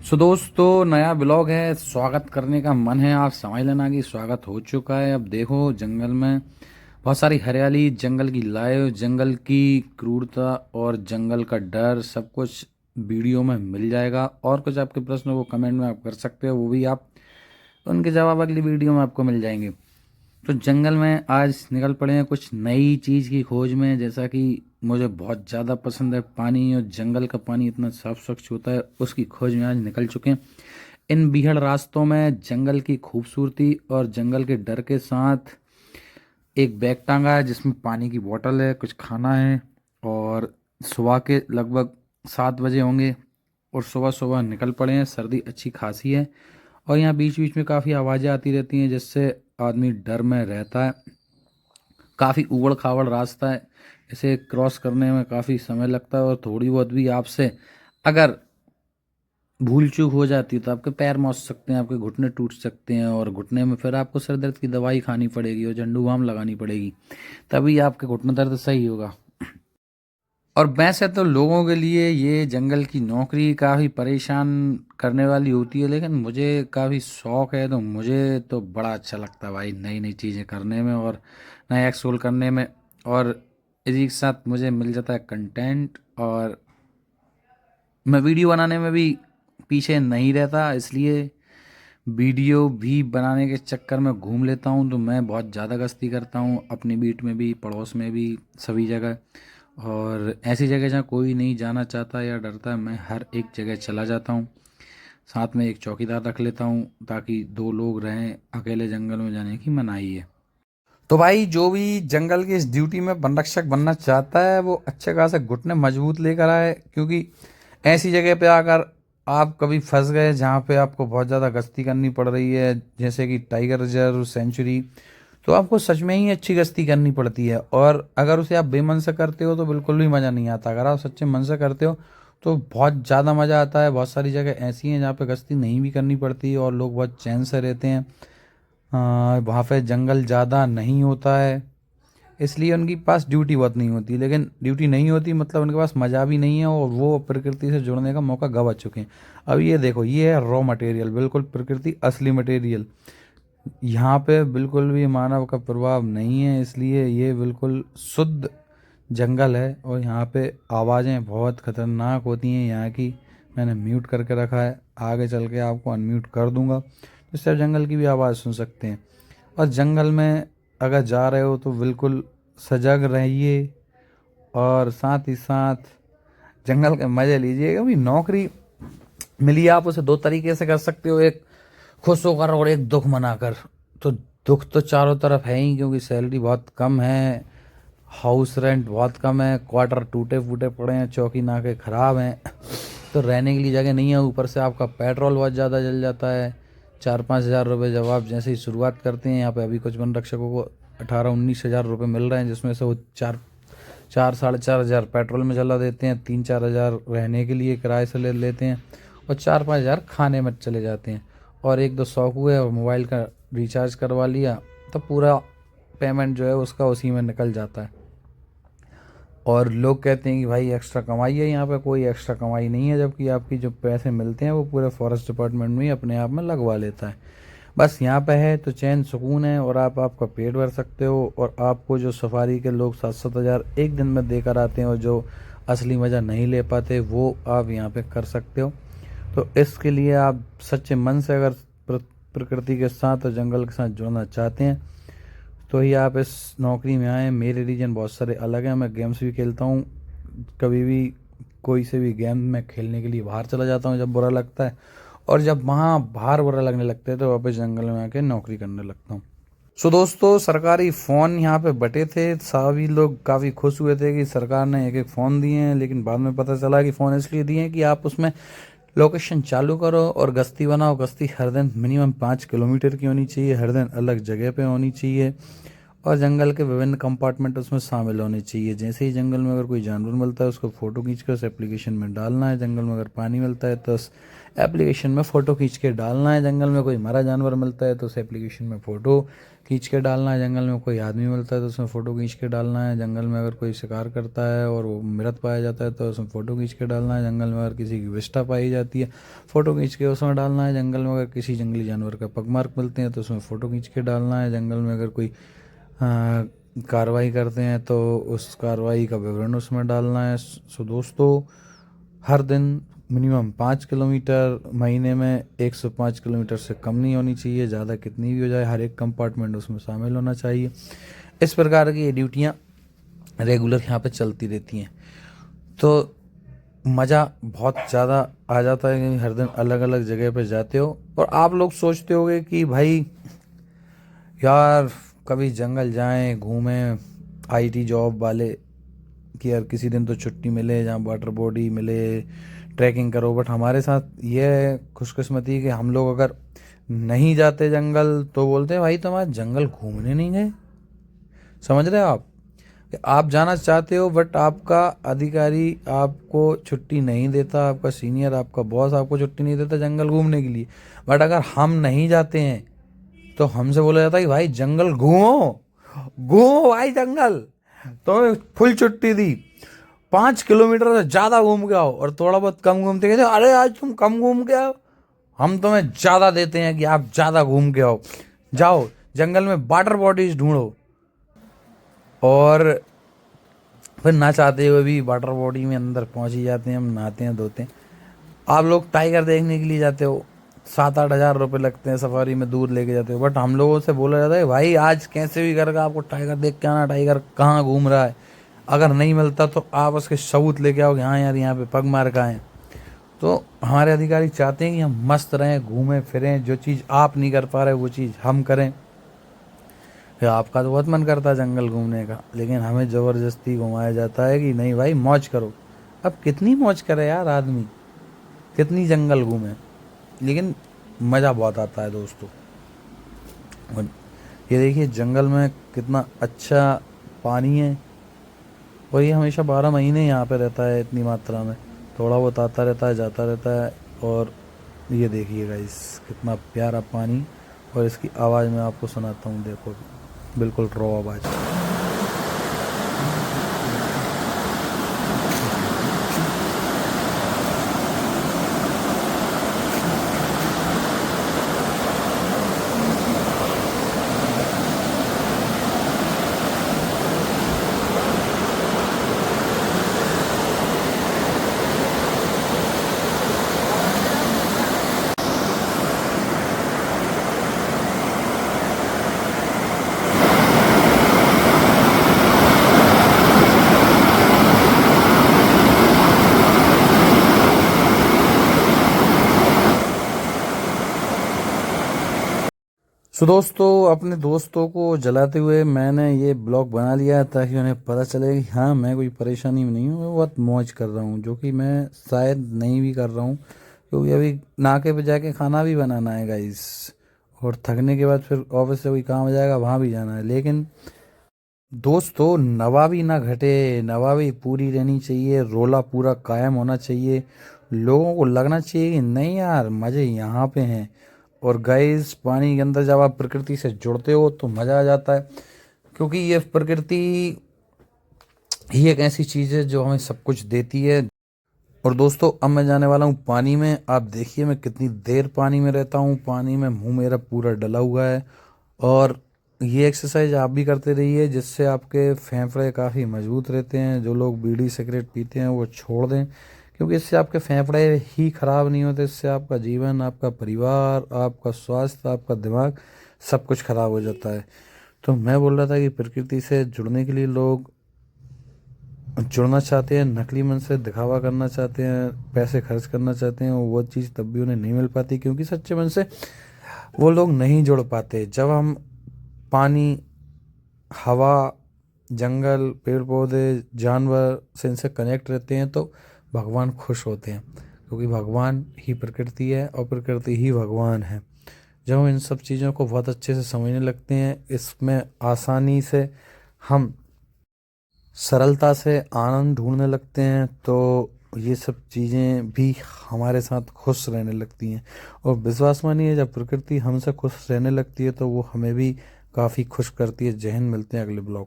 दोस्तों नया ब्लॉग है। स्वागत करने का मन है, आप समझ लेना कि स्वागत हो चुका है। अब देखो जंगल में बहुत सारी हरियाली, जंगल की लाइव, जंगल की क्रूरता और जंगल का डर सब कुछ वीडियो में मिल जाएगा। और कुछ आपके प्रश्न वो कमेंट में आप कर सकते हो, वो भी आप उनके जवाब अगली वीडियो में आपको मिल जाएंगे। तो जंगल में आज निकल पड़े हैं कुछ नई चीज़ की खोज में। जैसा कि मुझे बहुत ज़्यादा पसंद है पानी, और जंगल का पानी इतना साफ स्वच्छ होता है, उसकी खोज में आज निकल चुके हैं। इन बीहड़ रास्तों में जंगल की खूबसूरती और जंगल के डर के साथ एक बैग टांगा है जिसमें पानी की बोतल है, कुछ खाना है। और सुबह के लगभग 7 बजे होंगे और सुबह सुबह निकल पड़े हैं। सर्दी अच्छी खासी है और यहाँ बीच बीच में काफ़ी आवाज़ें आती रहती हैं जिससे आदमी डर में रहता है। काफ़ी उबड़ खाबड़ रास्ता है, इसे क्रॉस करने में काफ़ी समय लगता है। और थोड़ी बहुत भी आपसे अगर भूल चूक हो जाती है तो आपके पैर मौच सकते हैं, आपके घुटने टूट सकते हैं, और घुटने में फिर आपको सिर दर्द की दवाई खानी पड़ेगी और झंडू बाम लगानी पड़ेगी, तभी आपके घुटने दर्द सही होगा। और वैसे तो लोगों के लिए ये जंगल की नौकरी काफ़ी परेशान करने वाली होती है, लेकिन मुझे काफ़ी शौक है, तो मुझे तो बड़ा अच्छा लगता है भाई नई नई चीज़ें करने में और नया एक्सप्लोर करने में। और इसी के साथ मुझे मिल जाता है कंटेंट, और मैं वीडियो बनाने में भी पीछे नहीं रहता, इसलिए वीडियो भी बनाने के चक्कर में घूम लेता हूँ। तो मैं बहुत ज़्यादा गश्ती करता हूँ, अपनी बीट में भी, पड़ोस में भी, सभी जगह। और ऐसी जगह जहाँ कोई नहीं जाना चाहता या डरता है, मैं हर एक जगह चला जाता हूँ। साथ में एक चौकीदार रख लेता हूँ ताकि दो लोग रहें, अकेले जंगल में जाने की मनाही है। तो भाई जो भी जंगल की इस ड्यूटी में वन रक्षक बनना चाहता है वो अच्छे खासे घुटने मजबूत लेकर आए, क्योंकि ऐसी जगह पे आकर आप कभी फंस गए जहाँ पे आपको बहुत ज़्यादा गश्ती करनी पड़ रही है, जैसे कि टाइगर रिजर्व, सेंचुरी, तो आपको सच में ही अच्छी गश्ती करनी पड़ती है। और अगर उसे आप बेमन से करते हो तो बिल्कुल भी मज़ा नहीं आता। अगर आप सच्चे मन से करते हो तो बहुत ज़्यादा मज़ा आता है। बहुत सारी जगह ऐसी हैं जहाँ पे गश्ती नहीं भी करनी पड़ती और लोग बहुत चैन से रहते हैं। वहाँ पे जंगल ज़्यादा नहीं होता है, इसलिए उनके पास ड्यूटी बहुत नहीं होती। लेकिन ड्यूटी नहीं होती मतलब उनके पास मज़ा भी नहीं है और वो प्रकृति से जुड़ने का मौका गवा चुके हैं। अब ये देखो, ये है रॉ मटेरियल, बिल्कुल प्रकृति असली मटेरियल। यहाँ पे बिल्कुल भी मानव का प्रभाव नहीं है, इसलिए ये बिल्कुल शुद्ध जंगल है। और यहाँ पे आवाज़ें बहुत ख़तरनाक होती हैं यहाँ की, मैंने म्यूट करके रखा है, आगे चल के आपको अनम्यूट कर दूंगा, जिससे आप जंगल की भी आवाज़ सुन सकते हैं। और जंगल में अगर जा रहे हो तो बिल्कुल सजग रहिए और साथ ही साथ जंगल के मज़े लीजिए। क्योंकि नौकरी मिली, आप उसे दो तरीके से कर सकते हो, एक खुश होकर और एक दुख मनाकर। तो दुख तो चारों तरफ है ही, क्योंकि सैलरी बहुत कम है, हाउस रेंट बहुत कम है, क्वार्टर टूटे फूटे पड़े हैं, चौकी नाके खराब हैं, तो रहने के लिए जगह नहीं है। ऊपर से आपका पेट्रोल बहुत ज़्यादा जल जाता है। 4-5 हज़ार रुपये जब आप जैसे ही शुरुआत करते हैं, यहाँ पे अभी कुछ वन रक्षकों को 18-19 हज़ार रुपये मिल रहे हैं, जिसमें से वो 4-4.5 हज़ार पेट्रोल में जला देते हैं, 3-4 हज़ार रहने के लिए किराए से ले लेते हैं, और 4-5 हज़ार खाने में चले जाते हैं। और एक दो शौक हुए और मोबाइल का रिचार्ज करवा लिया, तो पूरा पेमेंट जो है उसका उसी में निकल जाता है। और लोग कहते हैं कि भाई एक्स्ट्रा कमाई है, यहाँ पे कोई एक्स्ट्रा कमाई नहीं है, जबकि आपकी जो पैसे मिलते हैं वो पूरे फॉरेस्ट डिपार्टमेंट में ही अपने आप में लगवा लेता है। बस यहाँ पे है तो चैन सुकून है, और आप आपका पेट भर सकते हो। और आपको जो सफारी के लोग 7-7 हज़ार एक दिन में देकर आते हैं और जो असली मज़ा नहीं ले पाते, वो आप यहाँ पे कर सकते हो। तो इसके लिए आप सच्चे मन से अगर प्रकृति के साथ और जंगल के साथ जुड़ना चाहते हैं तो ही आप इस नौकरी में आए। मेरे रीजन बहुत सारे अलग हैं, मैं गेम्स भी खेलता हूँ। कभी भी कोई से भी गेम में खेलने के लिए बाहर चला जाता हूँ जब बुरा लगता है, और जब वहाँ बाहर बुरा लगने लगता है तो वापस जंगल में आके नौकरी करने लगता हूँ। दोस्तों सरकारी फ़ोन यहाँ पे बटे थे, सभी लोग काफ़ी खुश हुए थे कि सरकार ने एक एक फ़ोन दिए हैं, लेकिन बाद में पता चला कि फ़ोन इसलिए दिए हैं कि आप उसमें लोकेशन चालू करो और गश्ती बनाओ। गश्ती हर दिन मिनिमम 5 किलोमीटर की होनी चाहिए, हर दिन अलग जगह पे होनी चाहिए, और जंगल के विभिन्न कंपार्टमेंट उसमें शामिल होने चाहिए। जैसे ही जंगल में अगर कोई जानवर मिलता है उसको फ़ोटो खींच कर उस एप्लीकेशन में डालना है। जंगल में अगर पानी मिलता है तो उस एप्लीकेशन में फ़ोटो खींच के डालना है। जंगल में कोई मरा जानवर मिलता है तो उस एप्लीकेशन में फ़ोटो खींच के डालना है। जंगल में कोई आदमी मिलता है तो उसमें फ़ोटो खींच के डालना है। जंगल में अगर कोई शिकार करता है और वो मृत पाया जाता है तो उसमें फ़ोटो खींच के डालना है। जंगल में अगर किसी की विष्ठा पाई जाती है फ़ोटो खींच के उसमें डालना है। जंगल में अगर किसी जंगली जानवर का पगमार्क मिलते हैं तो उसमें फ़ोटो खींच के डालना है। जंगल में अगर कोई कार्रवाई करते हैं तो उस कार्रवाई का विवरण उसमें डालना है। सो दोस्तों, हर दिन मिनिमम 5 किलोमीटर, महीने में 105 किलोमीटर से कम नहीं होनी चाहिए। ज़्यादा कितनी भी हो जाए, हर एक कंपार्टमेंट उसमें शामिल होना चाहिए। इस प्रकार की ये ड्यूटियाँ रेगुलर यहाँ पे चलती रहती हैं। तो मज़ा बहुत ज़्यादा आ जाता है कि हर दिन अलग अलग जगह पे जाते हो। और आप लोग सोचते होगे कि भाई यार कभी जंगल जाएं, घूमें, आईटी जॉब वाले कि यार किसी दिन तो छुट्टी मिले जहाँ वाटर बॉडी मिले, ट्रैकिंग करो। बट हमारे साथ ये खुशकिस्मती है कि हम लोग अगर नहीं जाते जंगल तो बोलते हैं भाई तुम आज जंगल घूमने नहीं गए। समझ रहे हो आप कि आप जाना चाहते हो बट आपका अधिकारी आपको छुट्टी नहीं देता, आपका सीनियर, आपका बॉस आपको छुट्टी नहीं देता जंगल घूमने के लिए। बट अगर हम नहीं जाते हैं तो हमसे बोला जाता है कि भाई जंगल घूमो, घूमो भाई जंगल, तुम्हें फुल छुट्टी दी, 5 किलोमीटर से ज़्यादा घूम के आओ। और थोड़ा बहुत कम घूमते कहते अरे आज तुम कम घूम के आओ, हम तुम्हें ज़्यादा देते हैं कि आप ज़्यादा घूम के आओ। जाओ जंगल में वाटर बॉडीज ढूंढो। और फिर ना चाहते हुए भी वाटर बॉडी में अंदर पहुंच ही जाते हैं, हम नहाते हैं, धोते हैं। आप लोग टाइगर देखने के लिए जाते हो, 7-8 हज़ार रुपये लगते हैं, सफारी में दूर लेके जाते हो। बट हम लोगों से बोला जाता है भाई आज कैसे भी करके आपको टाइगर देख के आना, टाइगर कहाँ घूम रहा है। अगर नहीं मिलता तो आप उसके सबूत लेके आओ कि हाँ यार यहाँ पे पग मार का है। तो हमारे अधिकारी चाहते हैं कि हम मस्त रहें, घूमें फिरें, जो चीज़ आप नहीं कर पा रहे वो चीज़ हम करें। फिर आपका तो बहुत मन करता है जंगल घूमने का, लेकिन हमें ज़बरदस्ती घुमाया जाता है कि नहीं भाई मौज करो। अब कितनी मौज करे यार आदमी, कितनी जंगल घूमे, लेकिन मज़ा बहुत आता है दोस्तों। और ये देखिए जंगल में कितना अच्छा पानी है और ये हमेशा 12 महीने यहाँ पे रहता है इतनी मात्रा में। थोड़ा बहुत आता रहता है, जाता रहता है। और ये देखिए गाइस कितना प्यारा पानी। और इसकी आवाज़ मैं आपको सुनाता हूँ, देखो बिल्कुल रॉ आवाज़। सो दोस्तों, अपने दोस्तों को जलाते हुए मैंने ये ब्लॉग बना लिया ताकि उन्हें पता चले कि हाँ मैं कोई परेशानी में नहीं हूँ, मैं बहुत मौज कर रहा हूँ, जो कि मैं शायद नहीं भी कर रहा हूँ क्योंकि अभी नाके पे जाके खाना भी बनाना है गाइस। और थकने के बाद फिर ऑफिस से कोई काम आ जाएगा, वहाँ भी जाना है। लेकिन दोस्तों नवाबी ना घटे, नवाबी पूरी रहनी चाहिए, रोला पूरा कायम होना चाहिए। लोगों को लगना चाहिए कि नहीं यार मज़े यहाँ पे हैं। और गाइस पानी के अंदर जब आप प्रकृति से जुड़ते हो तो मज़ा आ जाता है, क्योंकि ये प्रकृति ही एक ऐसी चीज़ है जो हमें सब कुछ देती है। और दोस्तों अब मैं जाने वाला हूँ पानी में। आप देखिए मैं कितनी देर पानी में रहता हूँ, पानी में मुंह मेरा पूरा डला हुआ है। और ये एक्सरसाइज आप भी करते रहिए जिससे आपके फेफड़े काफ़ी मजबूत रहते हैं। जो लोग बीड़ी सिगरेट पीते हैं वो छोड़ दें, क्योंकि इससे आपके फेफड़े ही खराब नहीं होते, इससे आपका जीवन, आपका परिवार, आपका स्वास्थ्य, आपका दिमाग सब कुछ खराब हो जाता है। तो मैं बोल रहा था कि प्रकृति से जुड़ने के लिए लोग जुड़ना चाहते हैं, नकली मन से दिखावा करना चाहते हैं, पैसे खर्च करना चाहते हैं, वो चीज़ तब भी उन्हें नहीं मिल पाती क्योंकि सच्चे मन से वो लोग नहीं जुड़ पाते। जब हम पानी, हवा, जंगल, पेड़ पौधे, जानवर से इनसे कनेक्ट रहते हैं तो भगवान खुश होते हैं, क्योंकि भगवान ही प्रकृति है और प्रकृति ही भगवान है। जब हम इन सब चीज़ों को बहुत अच्छे से समझने लगते हैं, इसमें आसानी से हम सरलता से आनंद ढूंढने लगते हैं, तो ये सब चीज़ें भी हमारे साथ खुश रहने लगती हैं। और विश्वास मानिए, जब प्रकृति हमसे खुश रहने लगती है तो वो हमें भी काफ़ी खुश करती है। जय हिंद, मिलते हैं अगले ब्लॉग।